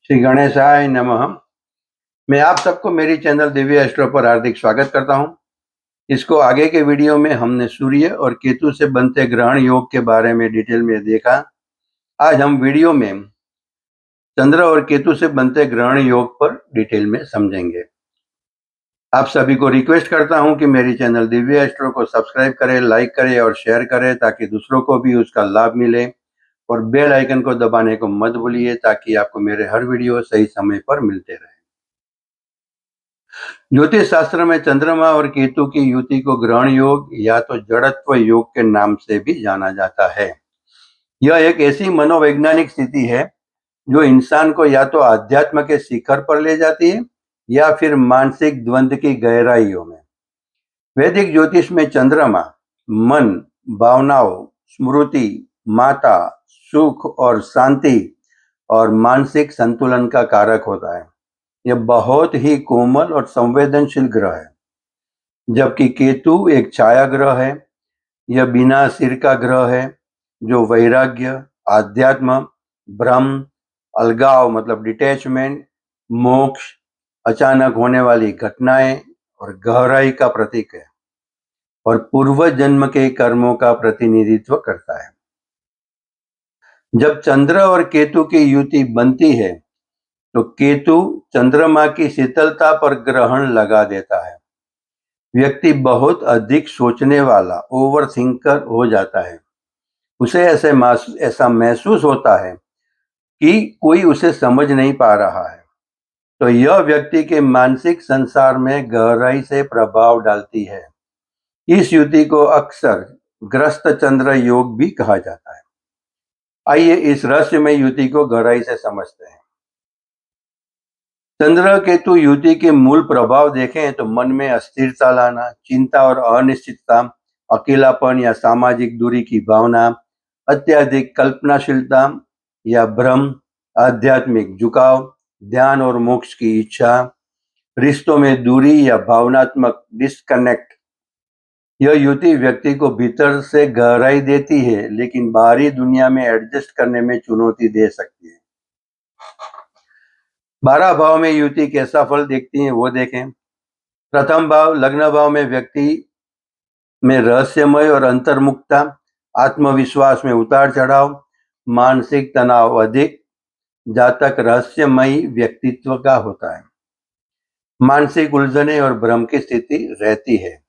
श्री गणेशाय नमः। मैं आप सबको मेरी चैनल दिव्य एस्ट्रो पर हार्दिक स्वागत करता हूं। इसको आगे के वीडियो में हमने सूर्य और केतु से बनते ग्रहण योग के बारे में डिटेल में देखा। आज हम वीडियो में चंद्र और केतु से बनते ग्रहण योग पर डिटेल में समझेंगे। आप सभी को रिक्वेस्ट करता हूं कि मेरी चैनल दिव्य एस्ट्रो को सब्सक्राइब करें, लाइक करें और शेयर करें ताकि दूसरों को भी उसका लाभ मिले, और बेल आइकन को दबाने को मत भूलिए ताकि आपको मेरे हर वीडियो सही समय पर मिलते रहे। ज्योतिष शास्त्र में चंद्रमा और केतु की युति को ग्रहण योग या तो जड़त्व योग के नाम से भी जाना जाता है। यह एक ऐसी मनोवैज्ञानिक स्थिति है जो इंसान को या तो आध्यात्म के शिखर पर ले जाती है या फिर मानसिक द्वंद्व की गहराइयों में। वैदिक ज्योतिष में चंद्रमा मन, भावनाओं, स्मृति, माता, सुख और शांति और मानसिक संतुलन का कारक होता है। यह बहुत ही कोमल और संवेदनशील ग्रह है, जबकि केतु एक छाया ग्रह है। यह बिना सिर का ग्रह है जो वैराग्य, आध्यात्म, भ्रम, अलगाव मतलब डिटैचमेंट, मोक्ष, अचानक होने वाली घटनाएं और गहराई का प्रतीक है और पूर्व जन्म के कर्मों का प्रतिनिधित्व करता है। जब चंद्र और केतु की युति बनती है तो केतु चंद्रमा की शीतलता पर ग्रहण लगा देता है। व्यक्ति बहुत अधिक सोचने वाला, ओवर थिंकर हो जाता है। उसे ऐसा महसूस होता है कि कोई उसे समझ नहीं पा रहा है। तो यह व्यक्ति के मानसिक संसार में गहराई से प्रभाव डालती है। इस युति को अक्सर ग्रस्त चंद्र योग भी कहा जाता है। आइए इस रहस्यमय युति को गहराई से समझते हैं। चंद्र केतु युति के मूल प्रभाव देखें तो मन में अस्थिरता लाना, चिंता और अनिश्चितता, अकेलापन या सामाजिक दूरी की भावना, अत्यधिक कल्पनाशीलता या भ्रम, आध्यात्मिक झुकाव, ध्यान और मोक्ष की इच्छा, रिश्तों में दूरी या भावनात्मक डिस्कनेक्ट। यह युति व्यक्ति को भीतर से गहराई देती है लेकिन बाहरी दुनिया में एडजस्ट करने में चुनौती दे सकती है। 12 भाव में युति कैसा फल देखती है वो देखें। प्रथम भाव लग्न भाव में व्यक्ति में रहस्यमय और अंतर्मुखता, आत्मविश्वास में उतार चढ़ाव, मानसिक तनाव अधिक, जातक रहस्यमयी व्यक्तित्व का होता है। मानसिक उलझने और भ्रम की स्थिति रहती है।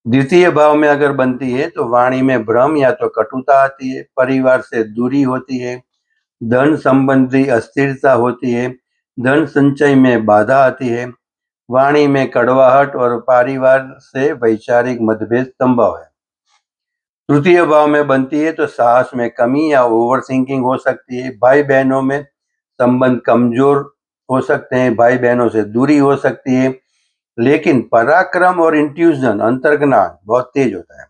द्वितीय भाव में अगर बनती है तो वाणी में भ्रम या तो कटुता आती है, परिवार से दूरी होती है, धन संबंधी अस्थिरता होती है, धन संचय में बाधा आती है, वाणी में कड़वाहट और परिवार से वैचारिक मतभेद संभव है। तृतीय भाव में बनती है तो साहस में कमी या ओवर थिंकिंग हो सकती है। भाई बहनों में संबंध कमजोर हो सकते हैं, भाई बहनों से दूरी हो सकती है, लेकिन पराक्रम और इंट्यूजन अंतर्ज्ञान बहुत तेज होता है।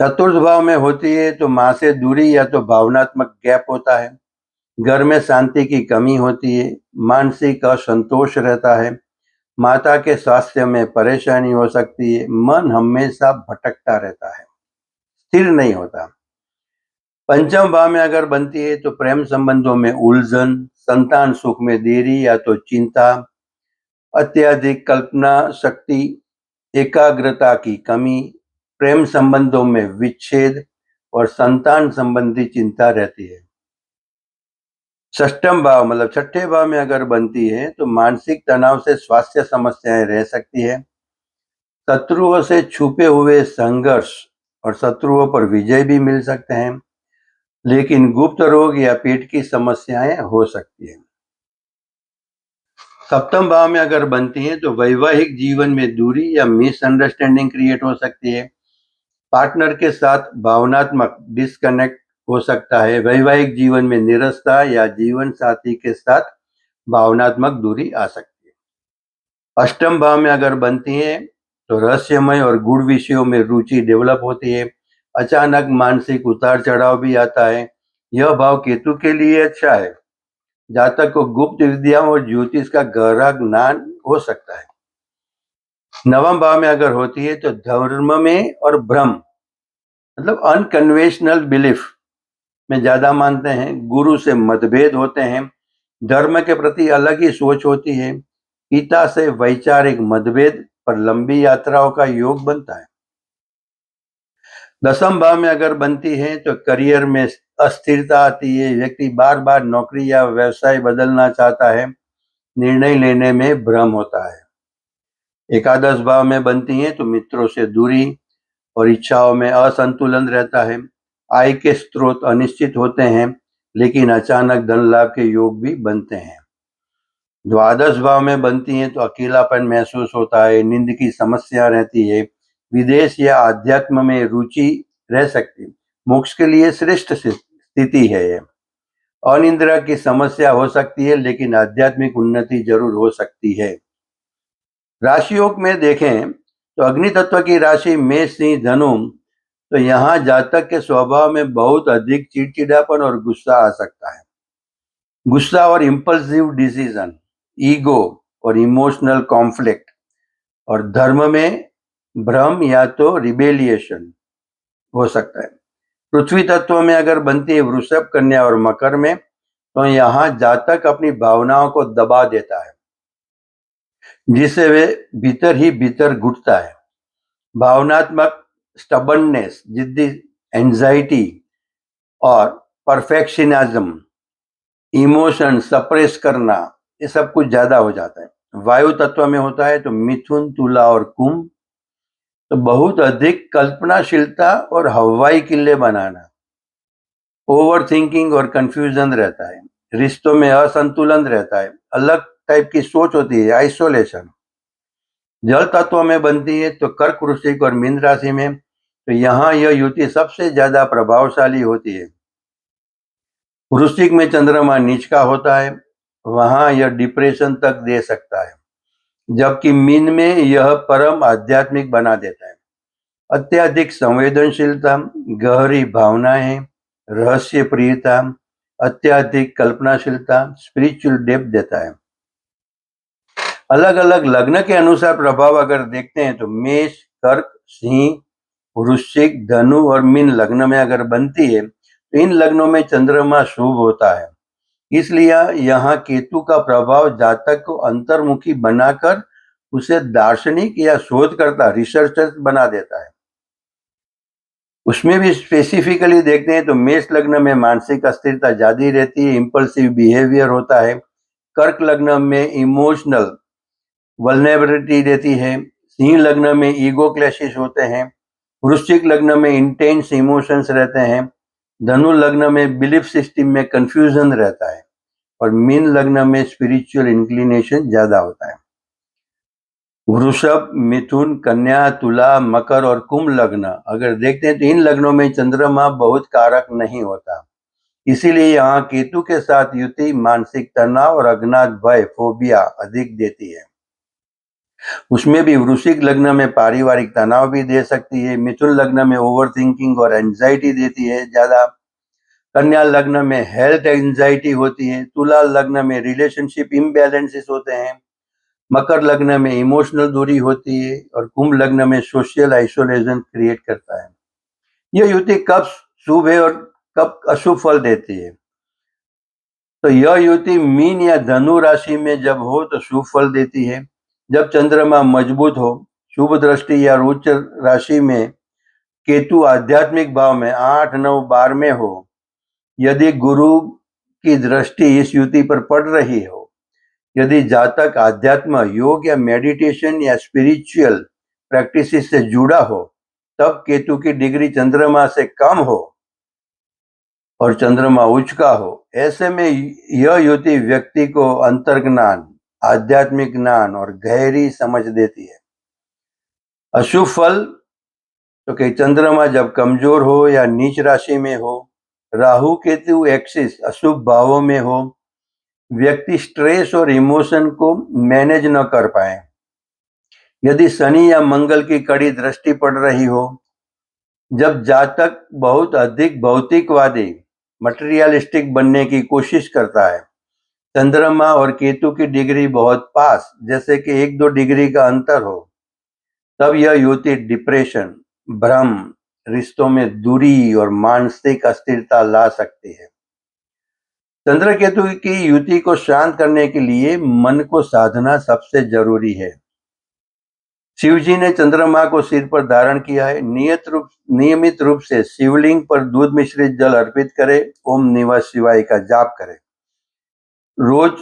चतुर्थ भाव में होती है तो माँ से दूरी या तो भावनात्मक गैप होता है, घर में शांति की कमी होती है, मानसिक असंतोष रहता है, माता के स्वास्थ्य में परेशानी हो सकती है, मन हमेशा भटकता रहता है, स्थिर नहीं होता। पंचम भाव में अगर बनती है तो प्रेम संबंधों में उलझन, संतान सुख में देरी या तो चिंता, अत्यधिक कल्पना शक्ति, एकाग्रता की कमी, प्रेम संबंधों में विच्छेद और संतान संबंधी चिंता रहती है। षष्ठम भाव मतलब छठे भाव में अगर बनती है तो मानसिक तनाव से स्वास्थ्य समस्याएं रह सकती है, शत्रुओं से छुपे हुए संघर्ष और शत्रुओं पर विजय भी मिल सकते हैं, लेकिन गुप्त रोग या पेट की समस्याएं हो सकती है। सप्तम भाव में अगर बनती है तो वैवाहिक जीवन में दूरी या मिसअंडरस्टैंडिंग क्रिएट हो सकती है, पार्टनर के साथ भावनात्मक डिस्कनेक्ट हो सकता है, वैवाहिक जीवन में निरस्ता या जीवन साथी के साथ भावनात्मक दूरी आ सकती है। अष्टम भाव में अगर बनती है तो रहस्यमय और गूढ़ विषयों में रुचि डेवलप होती है, अचानक मानसिक उतार चढ़ाव भी आता है। यह भाव केतु के लिए अच्छा है, जातक को गुप्त विद्याओं और ज्योतिष का गहरा ज्ञान हो सकता है। नवम भाव में अगर होती है तो धर्म में और भ्रम मतलब अनकन्वेंशनल बिलीफ में ज्यादा मानते हैं, गुरु से मतभेद होते हैं, धर्म के प्रति अलग ही सोच होती है, पिता से वैचारिक मतभेद पर लंबी यात्राओं का योग बनता है। दसम भाव में अगर बनती है तो करियर में अस्थिरता आती है, व्यक्ति बार बार नौकरी या व्यवसाय बदलना चाहता है, निर्णय लेने में भ्रम होता है। एकादश भाव में बनती है तो मित्रों से दूरी और इच्छाओं में असंतुलन रहता है, आय के स्रोत अनिश्चित होते हैं, लेकिन अचानक धन लाभ के योग भी बनते हैं। द्वादश भाव में बनती है तो अकेलापन महसूस होता है, नींद की समस्या रहती है, विदेश या आध्यात्म में रुचि रह सकती है, मोक्ष के लिए श्रेष्ठ स्थिति है ये। अनिद्रा की समस्या हो सकती है, लेकिन आध्यात्मिक उन्नति जरूर हो सकती है। राशि योग में देखें तो अग्नि तत्व की राशि मेष सिंह धनु, तो यहाँ जातक के स्वभाव में बहुत अधिक चिड़चिड़ापन और गुस्सा आ सकता है। गुस्सा और इम्पल्सिव डिसीजन, ईगो और इमोशनल कॉन्फ्लिक्ट, और धर्म में भ्रम या तो रिबेलिएशन हो सकता है। पृथ्वी तत्व में अगर बनती है वृषभ, कन्या और मकर में, तो यहाँ जातक अपनी भावनाओं को दबा देता है, जिससे वे भीतर ही भीतर घुटता है। भावनात्मक स्टबर्ननेस, जिद्दी, एंजाइटी और परफेक्शनिज्म, इमोशन सप्रेस करना, ये सब कुछ ज्यादा हो जाता है। वायु तत्व में होता है तो मिथुन, तुला और कुंभ, तो बहुत अधिक कल्पनाशीलता और हवाई किले बनाना, ओवर थिंकिंग और कंफ्यूजन रहता है, रिश्तों में असंतुलन रहता है, अलग टाइप की सोच होती है, आइसोलेशन। जल तत्व में बनती है तो कर्क, वृश्चिक और मीन राशि में, तो यहाँ यह युति सबसे ज्यादा प्रभावशाली होती है। वृश्चिक में चंद्रमा नीच का होता है, वहां यह डिप्रेशन तक दे सकता है, जबकि मीन में यह परम आध्यात्मिक बना देता है। अत्यधिक संवेदनशीलता, गहरी भावनाएं, रहस्य प्रियता, अत्यधिक कल्पनाशीलता, स्पिरिचुअल डेप्थ देता है। अलग अलग लग्न के अनुसार प्रभाव अगर देखते हैं तो मेष, कर्क, सिंह, वृश्चिक, धनु और मीन लग्न में अगर बनती है तो इन लग्नों में चंद्रमा शुभ होता है, इसलिए यहाँ केतु का प्रभाव जातक को अंतर्मुखी बनाकर उसे दार्शनिक या शोधकर्ता, रिसर्चर बना देता है। उसमें भी स्पेसिफिकली देखते हैं तो मेष लग्न में मानसिक अस्थिरता ज्यादा रहती है, इंपल्सिव बिहेवियर होता है। कर्क लग्न में इमोशनल वल्नरेबिलिटी रहती है। सिंह लग्न में ईगो क्लैशेस होते हैं। वृश्चिक लग्न में इंटेंस इमोशंस रहते हैं। धनु लग्न में बिलीफ सिस्टम में कंफ्यूजन रहता है, और मीन लग्न में स्पिरिचुअल इंक्लिनेशन ज्यादा होता है। वृषभ, मिथुन, कन्या, तुला, मकर और कुंभ लग्न अगर देखते हैं तो इन लग्नों में चंद्रमा बहुत कारक नहीं होता, इसीलिए यहाँ केतु के साथ युति मानसिक तनाव और अज्ञात भय, फोबिया अधिक देती है। उसमें भी वृश्चिक लग्न में पारिवारिक तनाव भी दे सकती है। मिथुन लग्न में ओवर थिंकिंग और एंजाइटी देती है ज्यादा। कन्या लग्न में हेल्थ एंजाइटी होती है। तुला लग्न में रिलेशनशिप इम्बैलेंसेस होते हैं। मकर लग्न में इमोशनल दूरी होती है, और कुंभ लग्न में सोशल आइसोलेशन क्रिएट करता है। यह युति कब शुभ है और कब अशुभ फल देती है? तो यह युति मीन या धनु राशि में जब हो तो शुभ फल देती है। जब चंद्रमा मजबूत हो, शुभ दृष्टि या उच्च राशि में, केतु आध्यात्मिक भाव में 8, 9, 12 में हो, यदि गुरु की दृष्टि इस युति पर पड़ रही हो, यदि जातक आध्यात्म, योग या मेडिटेशन या स्पिरिचुअल प्रैक्टिस से जुड़ा हो, तब केतु की डिग्री चंद्रमा से कम हो और चंद्रमा उच्च का हो, ऐसे में यह युति व्यक्ति को अंतर्ज्ञान, आध्यात्मिक ज्ञान और गहरी समझ देती है। अशुभ फल तो कि चंद्रमा जब कमजोर हो या नीच राशि में हो, राहु केतु एक्सिस अशुभ भावों में हो, व्यक्ति स्ट्रेस और इमोशन को मैनेज न कर पाए, यदि शनि या मंगल की कड़ी दृष्टि पड़ रही हो, जब जातक बहुत अधिक भौतिकवादी, मटेरियलिस्टिक बनने की कोशिश करता है, चंद्रमा और केतु की डिग्री बहुत पास, जैसे कि 1-2 डिग्री का अंतर हो, तब यह युति डिप्रेशन, भ्रम, रिश्तों में दूरी और मानसिक अस्थिरता ला सकती है। चंद्र केतु की युति को शांत करने के लिए मन को साधना सबसे जरूरी है। शिव जी ने चंद्रमा को सिर पर धारण किया है। नियमित रूप से शिवलिंग पर दूध मिश्रित जल अर्पित करें। ओम नमः शिवाय का जाप करें। रोज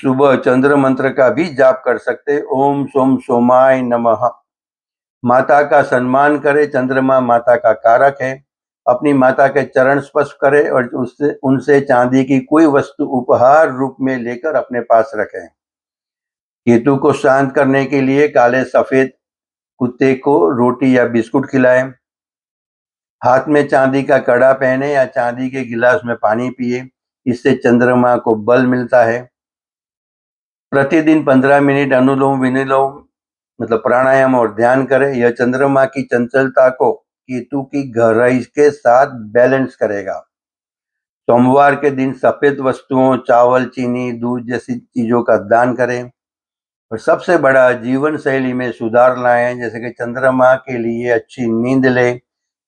सुबह चंद्र मंत्र का भी जाप कर सकते। ओम सोम सोमाय नमः। माता का सम्मान करें। चंद्रमा माता का कारक है। अपनी माता के चरण स्पर्श करें और उनसे चांदी की कोई वस्तु उपहार रूप में लेकर अपने पास रखें। केतु को शांत करने के लिए काले सफेद कुत्ते को रोटी या बिस्कुट खिलाएं। हाथ में चांदी का कड़ा पहने या चांदी के गिलास में पानी पिए। इससे चंद्रमा को बल मिलता है। प्रतिदिन 15 मिनट अनुलोम विलोम मतलब प्राणायाम और ध्यान करें। यह चंद्रमा की चंचलता को केतु की गहराई के साथ बैलेंस करेगा। सोमवार के दिन सफेद वस्तुओं, चावल, चीनी, दूध जैसी चीजों का दान करें। और सबसे बड़ा, जीवन शैली में सुधार लाएं, जैसे कि चंद्रमा के लिए अच्छी नींद लें,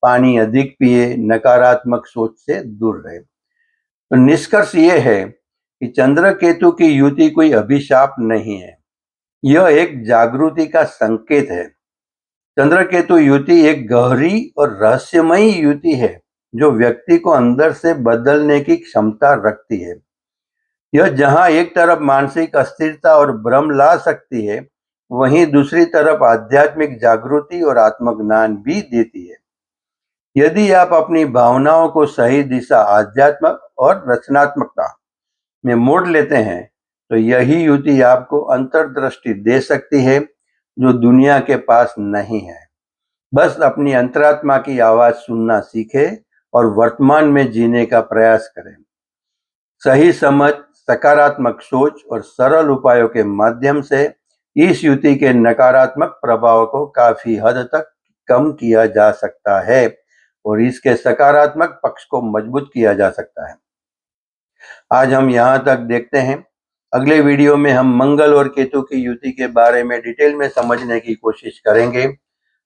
पानी अधिक पिए, नकारात्मक सोच से दूर रहे। तो निष्कर्ष ये है कि चंद्र केतु की युति कोई अभिशाप नहीं है, यह एक जागृति का संकेत है। चंद्र केतु युति एक गहरी और रहस्यमयी युति है जो व्यक्ति को अंदर से बदलने की क्षमता रखती है। यह जहां एक तरफ मानसिक अस्थिरता और भ्रम ला सकती है, वहीं दूसरी तरफ आध्यात्मिक जागृति और आत्मज्ञान भी देती है। यदि आप अपनी भावनाओं को सही दिशा, आध्यात्म और रचनात्मकता में मोड़ लेते हैं, तो यही युति आपको अंतर्दृष्टि दे सकती है जो दुनिया के पास नहीं है। बस अपनी अंतरात्मा की आवाज सुनना सीखें और वर्तमान में जीने का प्रयास करें। सही समझ, सकारात्मक सोच और सरल उपायों के माध्यम से इस युति के नकारात्मक प्रभाव को काफी हद तक कम किया जा सकता है और इसके सकारात्मक पक्ष को मजबूत किया जा सकता है। आज हम यहाँ तक देखते हैं। अगले वीडियो में हम मंगल और केतु की युति के बारे में डिटेल में समझने की कोशिश करेंगे।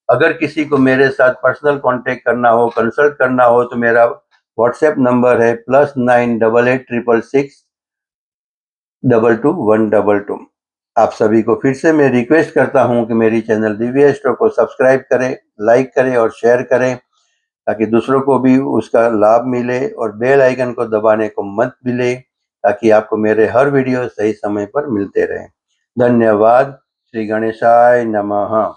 अगर किसी को मेरे साथ पर्सनल कांटेक्ट करना हो, कंसल्ट करना हो, तो मेरा व्हाट्सएप नंबर है +988866222122। आप सभी को फिर से मैं रिक्वेस्ट करता हूं कि मेरी चैनल दिव्य एस्ट्रो को सब्सक्राइब करें, लाइक करें और शेयर करें, ताकि दूसरों को भी उसका लाभ मिले, और बेल आइकन को दबाने को मत भूलें, ताकि आपको मेरे हर वीडियो सही समय पर मिलते रहें। धन्यवाद। श्री गणेशाय नमः।